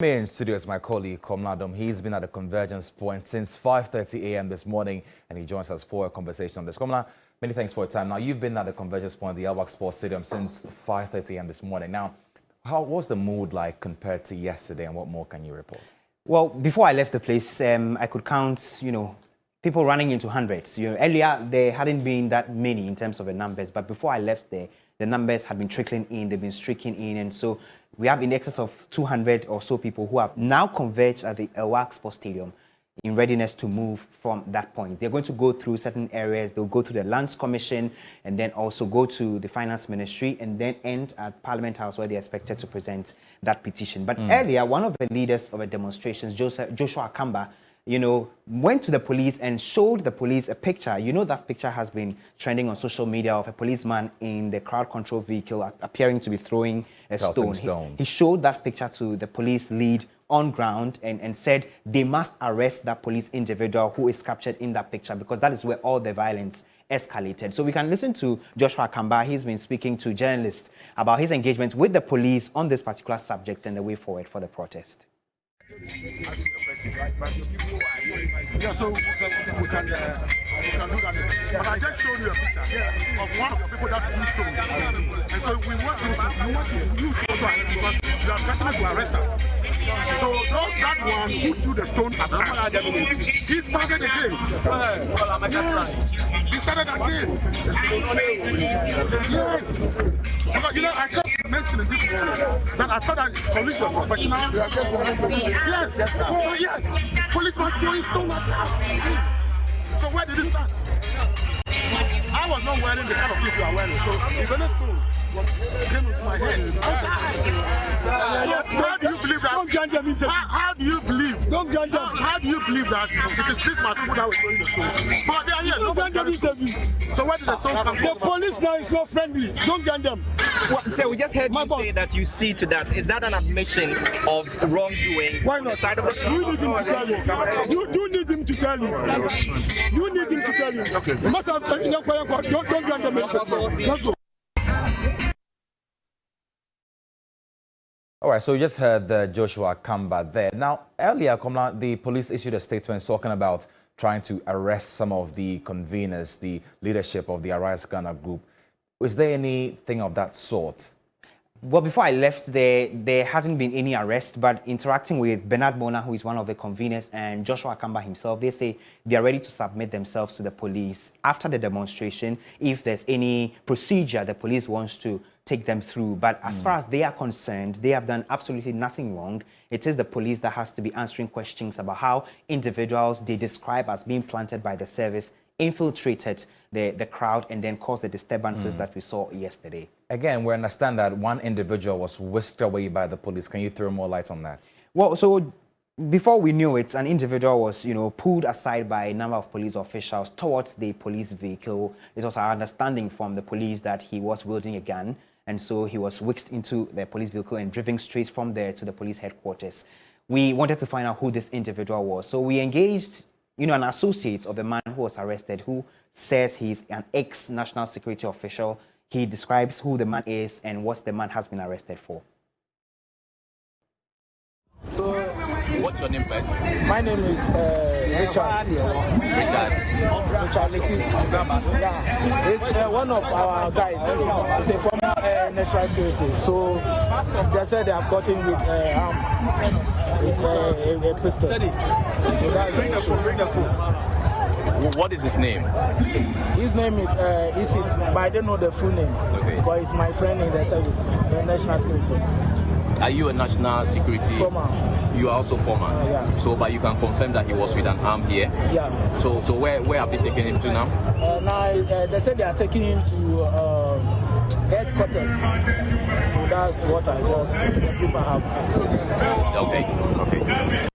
In studio is my colleague Nat'l. He's been at the convergence point since 5:30 a.m. this morning, and he joins us for a conversation on this. Many thanks for your time. Now, you've been at the convergence point, the Whisked Sports Stadium, since 5:30 a.m. this morning. Now, what's the mood like compared to yesterday, and what more can you report? Well, before I left the place, I could count, people running into hundreds. Earlier there hadn't been that many in terms of the numbers, but before I left there, the numbers had been trickling in, they've been streaking in, and so we have in excess of 200 or so people who have now converged at the Whisked Sports Stadium in readiness to move from that point. They're going to go through certain areas. They'll go to the Lands Commission and then also go to the Finance Ministry and then end at Parliament House, where they're expected to present that petition. But earlier, one of the leaders of the demonstrations, Joshua Kamba, went to the police and showed the police a picture. That picture has been trending on social media of a policeman in the crowd control vehicle appearing to be throwing a stone. He showed that picture to the police lead on ground and said they must arrest that police individual who is captured in that picture, because that is where all the violence escalated. So we can listen to Joshua Kamba. He's been speaking to journalists about his engagement with the police on this particular subject and the way forward for the protest. Yeah, so we can do that. But I just showed you a picture of one of the people that threw stones. And so we want you to also arrest, because you are threatening to arrest us. So that one who threw the stone at us, he started again. He started again. Yes. Because, I kept mentioning this morning that I thought that police were professional. Yes. Policeman throwing stone at us. So where did it start? I was not wearing the kind of clothes you are wearing. So if any stone came into my head, how do you believe that? How do you believe? How do you believe that it is this much people that were throwing the stones? But they are here. So where did the stones come from? The police now is not friendly. Don't get them. So we just heard you say that you see to that. Is that an admission of wrongdoing on the side of the police? You need him to tell you. You need him to tell you. Okay. You must have don't get them. Let's go. All right, so you just heard Joshua Kamba there. Now, earlier, the police issued a statement talking about trying to arrest some of the conveners, the leadership of the Arise Ghana group. Was there anything of that sort? Well, before I left there hadn't been any arrest, but interacting with Bernard Bona, who is one of the conveners, and Joshua Kamba himself, they say they are ready to submit themselves to the police after the demonstration if there's any procedure the police wants to take them through. But as far as they are concerned, they have done absolutely nothing wrong. It is the police that has to be answering questions about how individuals they describe as being planted by the service infiltrated the crowd and then caused the disturbances that we saw yesterday. Again, we understand that one individual was whisked away by the police. Can you throw more light on that? Well, so before we knew it, an individual was, pulled aside by a number of police officials towards the police vehicle. It was our understanding from the police that he was wielding a gun, and so he was whisked into the police vehicle and driven straight from there to the police headquarters. We wanted to find out who this individual was, so we engaged an associate of the man who was arrested, who says he's an ex-national security official. He describes who the man is and what the man has been arrested for. So, What's your name first? my name is Richard. Richard Letty. Yeah, it's one of our guys. He's a former national security. So they said they have got him with a pistol. So that's Bring the phone. What is his name? His name is Isif, but I don't know the full name. Okay. Because he's my friend in the service, the national security. Are you a national security? Former. You are also former. Yeah. So, but you can confirm that he was with an arm here. Yeah. So where have they taken him to now? Now they said they are taking him to headquarters. So that's what I just, the proof I have. Okay.